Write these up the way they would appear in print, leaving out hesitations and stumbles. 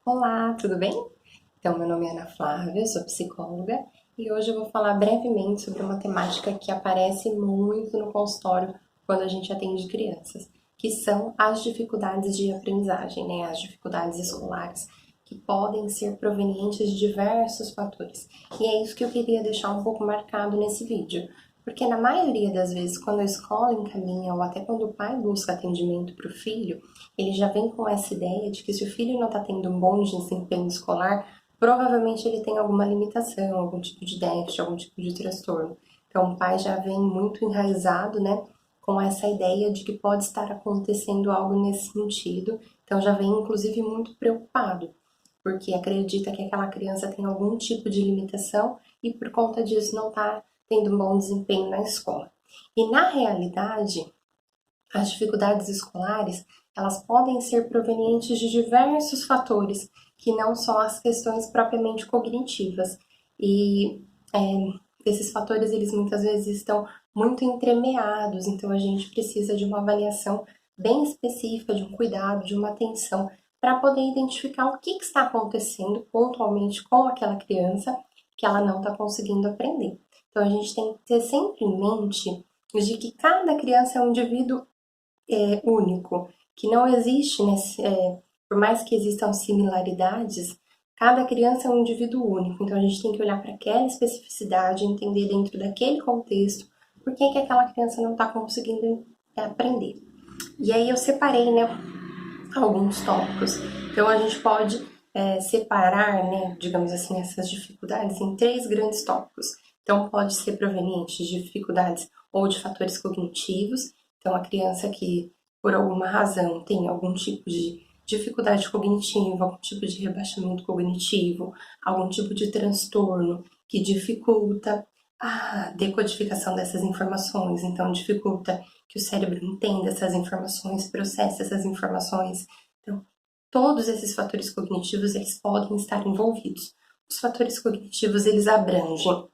Olá, tudo bem? Então, meu nome é Ana Flávia, sou psicóloga e hoje eu vou falar brevemente sobre uma temática que aparece muito no consultório quando a gente atende crianças, que são as dificuldades de aprendizagem, né? As dificuldades escolares, que podem ser provenientes de diversos fatores. E é isso que eu queria deixar um pouco marcado nesse vídeo, porque na maioria das vezes, quando a escola encaminha ou até quando o pai busca atendimento para o filho, ele já vem com essa ideia de que se o filho não está tendo um bom desempenho escolar, provavelmente ele tem alguma limitação, algum tipo de déficit, algum tipo de transtorno. Então o pai já vem muito enraizado, né, com essa ideia de que pode estar acontecendo algo nesse sentido. Então já vem inclusive muito preocupado, porque acredita que aquela criança tem algum tipo de limitação e por conta disso não está tendo um bom desempenho na escola. E na realidade, as dificuldades escolares, elas podem ser provenientes de diversos fatores, que não só as questões propriamente cognitivas. E esses fatores, eles muitas vezes estão muito entremeados, então a gente precisa de uma avaliação bem específica, de um cuidado, de uma atenção, para poder identificar o que está acontecendo pontualmente com aquela criança que ela não está conseguindo aprender. Então a gente tem que ter sempre em mente de que cada criança é um indivíduo único, que não existe, por mais que existam similaridades, cada criança é um indivíduo único, então a gente tem que olhar para aquela especificidade, entender dentro daquele contexto por que aquela criança não está conseguindo aprender. E aí eu separei, né, alguns tópicos. Então a gente pode separar, né, digamos assim, essas dificuldades em três grandes tópicos. Então pode ser proveniente de dificuldades ou de fatores cognitivos. Então a criança que por alguma razão tem algum tipo de dificuldade cognitiva, algum tipo de rebaixamento cognitivo, algum tipo de transtorno que dificulta a decodificação dessas informações, então dificulta que o cérebro entenda essas informações, processe essas informações. Então, todos esses fatores cognitivos, eles podem estar envolvidos. Os fatores cognitivos, eles abrangem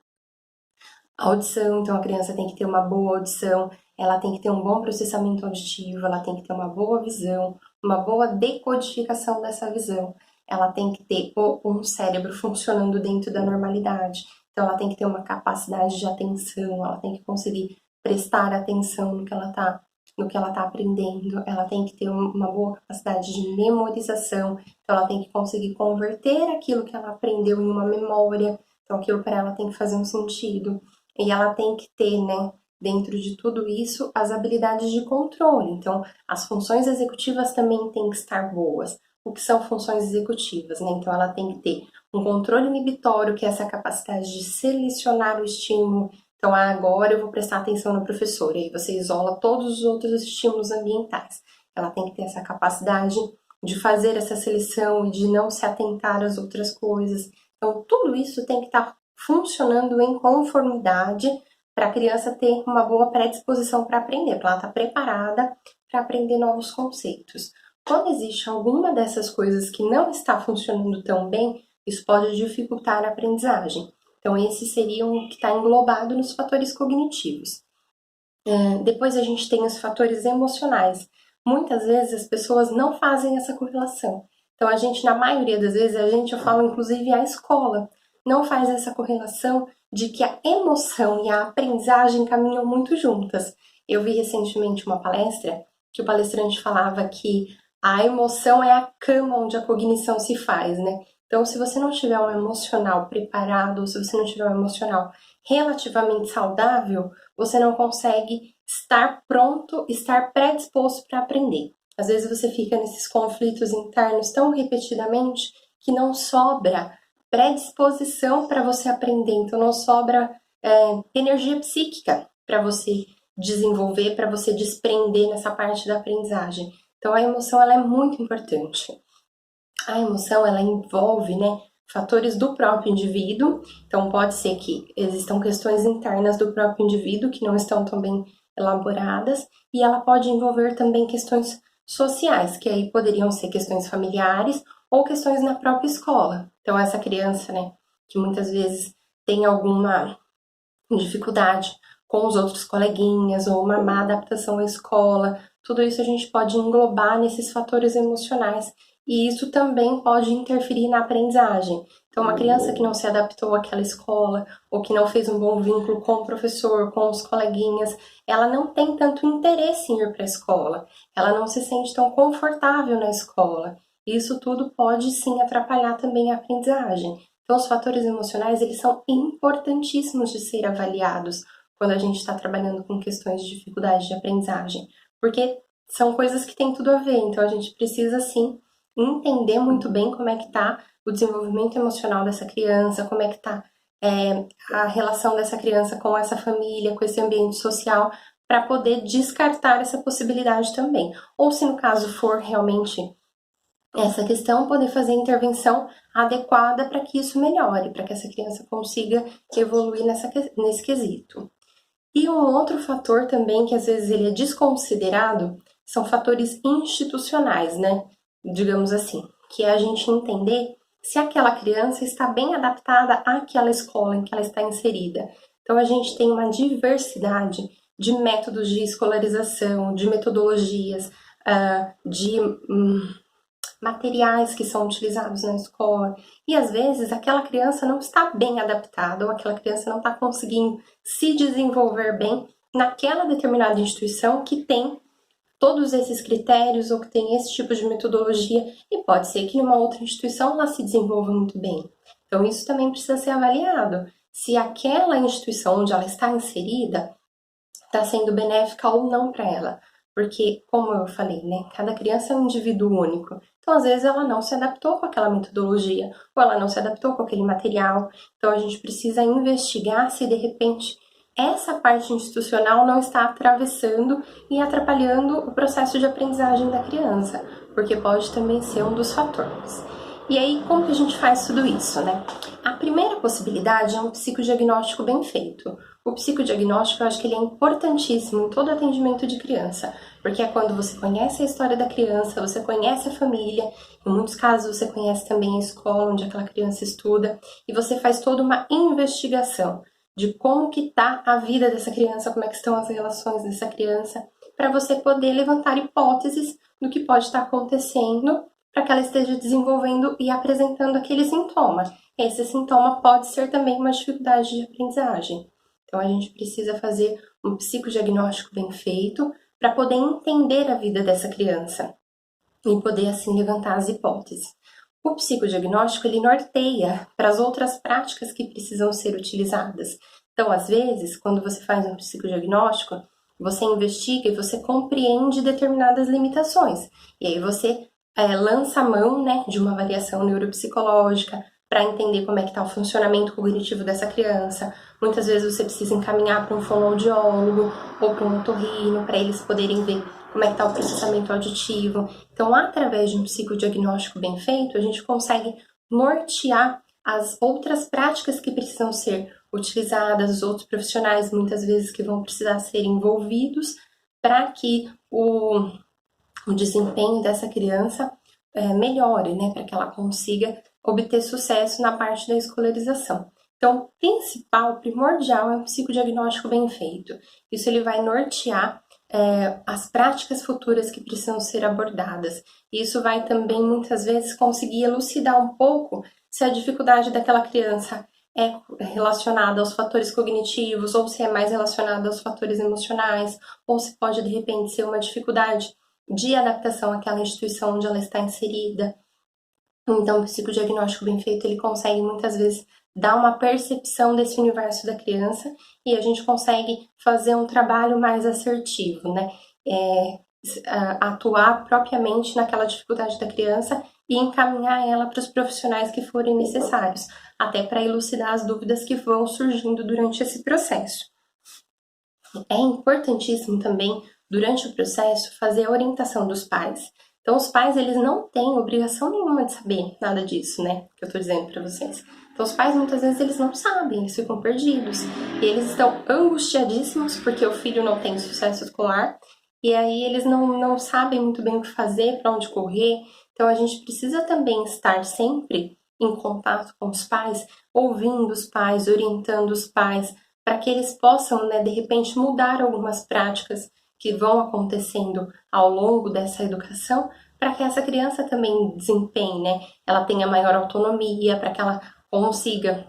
a audição, então a criança tem que ter uma boa audição, ela tem que ter um bom processamento auditivo, ela tem que ter uma boa visão, uma boa decodificação dessa visão. Ela tem que ter um cérebro funcionando dentro da normalidade. Então ela tem que ter uma capacidade de atenção, ela tem que conseguir prestar atenção no que ela está aprendendo, ela tem que ter uma boa capacidade de memorização, então ela tem que conseguir converter aquilo que ela aprendeu em uma memória, então aquilo para ela tem que fazer um sentido. E ela tem que ter, né, dentro de tudo isso, as habilidades de controle. Então, as funções executivas também têm que estar boas. O que são funções executivas, né? Então, ela tem que ter um controle inibitório, que é essa capacidade de selecionar o estímulo. Então, agora eu vou prestar atenção no professor. E aí você isola todos os outros estímulos ambientais. Ela tem que ter essa capacidade de fazer essa seleção e de não se atentar às outras coisas. Então, tudo isso tem que estar funcionando em conformidade para a criança ter uma boa predisposição para aprender, para ela estar preparada para aprender novos conceitos. Quando existe alguma dessas coisas que não está funcionando tão bem, isso pode dificultar a aprendizagem. Então, esse seria um que está englobado nos fatores cognitivos. Depois a gente tem os fatores emocionais. Muitas vezes as pessoas não fazem essa correlação. Então a gente, na maioria das vezes, eu falo inclusive a escola, não faz essa correlação de que a emoção e a aprendizagem caminham muito juntas. Eu vi recentemente uma palestra que o palestrante falava que a emoção é a cama onde a cognição se faz, né? Então, se você não tiver um emocional preparado, ou se você não tiver um emocional relativamente saudável, você não consegue estar pronto, estar predisposto para aprender. Às vezes você fica nesses conflitos internos tão repetidamente que não sobra predisposição para você aprender, então não sobra energia psíquica para você desenvolver, para você desprender nessa parte da aprendizagem. Então a emoção ela é muito importante. A emoção ela envolve, né, fatores do próprio indivíduo, então pode ser que existam questões internas do próprio indivíduo que não estão tão bem elaboradas, e ela pode envolver também questões sociais, que aí poderiam ser questões familiares ou questões na própria escola. Então essa criança, né, que muitas vezes tem alguma dificuldade com os outros coleguinhas ou uma má adaptação à escola, tudo isso a gente pode englobar nesses fatores emocionais e isso também pode interferir na aprendizagem. Então, uma criança que não se adaptou àquela escola, ou que não fez um bom vínculo com o professor, com os coleguinhas, ela não tem tanto interesse em ir para a escola, ela não se sente tão confortável na escola. Isso tudo pode sim atrapalhar também a aprendizagem. Então, os fatores emocionais, eles são importantíssimos de ser avaliados quando a gente está trabalhando com questões de dificuldade de aprendizagem, porque são coisas que têm tudo a ver. Então, a gente precisa sim entender muito bem como é que está o desenvolvimento emocional dessa criança, como é que está a relação dessa criança com essa família, com esse ambiente social, para poder descartar essa possibilidade também. Ou se no caso for realmente essa questão, poder fazer a intervenção adequada para que isso melhore, para que essa criança consiga evoluir nesse quesito. E um outro fator também que às vezes ele é desconsiderado são fatores institucionais, né? Digamos assim, que é a gente entender se aquela criança está bem adaptada àquela escola em que ela está inserida. Então a gente tem uma diversidade de métodos de escolarização, de metodologias, de materiais que são utilizados na escola. E às vezes aquela criança não está bem adaptada ou aquela criança não está conseguindo se desenvolver bem naquela determinada instituição que tem todos esses critérios ou que tem esse tipo de metodologia, e pode ser que em uma outra instituição ela se desenvolva muito bem. Então isso também precisa ser avaliado. Se aquela instituição onde ela está inserida está sendo benéfica ou não para ela. Porque, como eu falei, né, cada criança é um indivíduo único. Então, às vezes, ela não se adaptou com aquela metodologia, ou ela não se adaptou com aquele material. Então, a gente precisa investigar se, de repente, essa parte institucional não está atravessando e atrapalhando o processo de aprendizagem da criança, porque pode também ser um dos fatores. E aí, como que a gente faz tudo isso, né? A primeira possibilidade é um psicodiagnóstico bem feito. O psicodiagnóstico, eu acho que ele é importantíssimo em todo atendimento de criança, porque é quando você conhece a história da criança, você conhece a família, em muitos casos você conhece também a escola onde aquela criança estuda, e você faz toda uma investigação de como que tá a vida dessa criança, como é que estão as relações dessa criança, para você poder levantar hipóteses do que pode estar acontecendo para que ela esteja desenvolvendo e apresentando aquele sintoma. Esse sintoma pode ser também uma dificuldade de aprendizagem. Então, a gente precisa fazer um psicodiagnóstico bem feito para poder entender a vida dessa criança e poder, assim, levantar as hipóteses. O psicodiagnóstico, ele norteia para as outras práticas que precisam ser utilizadas. Então, às vezes, quando você faz um psicodiagnóstico, você investiga e você compreende determinadas limitações. E aí você lança a mão, né, de uma avaliação neuropsicológica para entender como é que está o funcionamento cognitivo dessa criança. Muitas vezes você precisa encaminhar para um fonoaudiólogo ou para um otorrino para eles poderem ver como é que está o processamento auditivo. Então, através de um psicodiagnóstico bem feito, a gente consegue nortear as outras práticas que precisam ser utilizadas, os outros profissionais muitas vezes que vão precisar ser envolvidos para que o desempenho dessa criança melhore, né, para que ela consiga obter sucesso na parte da escolarização. Então, o principal, primordial, é um psicodiagnóstico bem feito. Isso ele vai nortear as práticas futuras que precisam ser abordadas. Isso vai também, muitas vezes, conseguir elucidar um pouco se a dificuldade daquela criança é relacionada aos fatores cognitivos, ou se é mais relacionada aos fatores emocionais, ou se pode, de repente, ser uma dificuldade de adaptação àquela instituição onde ela está inserida. Então, o psicodiagnóstico bem feito, ele consegue muitas vezes dar uma percepção desse universo da criança e a gente consegue fazer um trabalho mais assertivo, né? Atuar propriamente naquela dificuldade da criança e encaminhar ela para os profissionais que forem necessários, até para elucidar as dúvidas que vão surgindo durante esse processo. É importantíssimo também, durante o processo, fazer a orientação dos pais. Então, os pais, eles não têm obrigação nenhuma de saber nada disso, né? Que eu tô dizendo para vocês. Então, os pais, muitas vezes, eles não sabem, eles ficam perdidos. E eles estão angustiadíssimos porque o filho não tem sucesso escolar. E aí, eles não sabem muito bem o que fazer, para onde correr. Então, a gente precisa também estar sempre em contato com os pais, ouvindo os pais, orientando os pais, para que eles possam, né, de repente, mudar algumas práticas que vão acontecendo ao longo dessa educação, para que essa criança também desempenhe, né? Ela tenha maior autonomia, para que ela consiga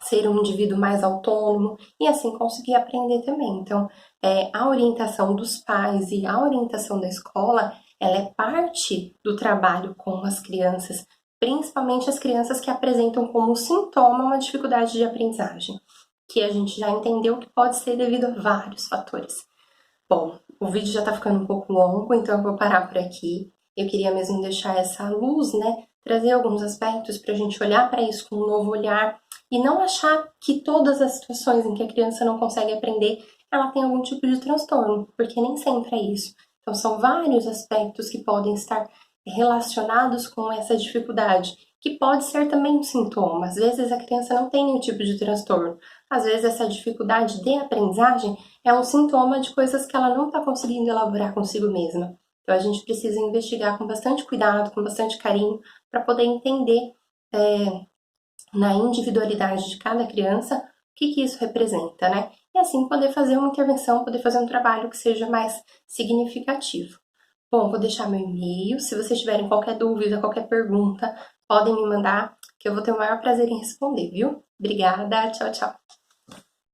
ser um indivíduo mais autônomo e assim conseguir aprender também. Então, a orientação dos pais e a orientação da escola, ela é parte do trabalho com as crianças, principalmente as crianças que apresentam como sintoma uma dificuldade de aprendizagem, que a gente já entendeu que pode ser devido a vários fatores. Bom, o vídeo já tá ficando um pouco longo, então eu vou parar por aqui. Eu queria mesmo deixar essa luz, né? Trazer alguns aspectos para a gente olhar para isso com um novo olhar e não achar que todas as situações em que a criança não consegue aprender, ela tem algum tipo de transtorno, porque nem sempre é isso. Então, são vários aspectos que podem estar relacionados com essa dificuldade, que pode ser também um sintoma. Às vezes a criança não tem nenhum tipo de transtorno. Às vezes essa dificuldade de aprendizagem é um sintoma de coisas que ela não está conseguindo elaborar consigo mesma. Então a gente precisa investigar com bastante cuidado, com bastante carinho, para poder entender na individualidade de cada criança o que isso representa, né? E assim poder fazer uma intervenção, poder fazer um trabalho que seja mais significativo. Bom, vou deixar meu e-mail. Se vocês tiverem qualquer dúvida, qualquer pergunta, podem me mandar, que eu vou ter o maior prazer em responder, viu? Obrigada, tchau, tchau.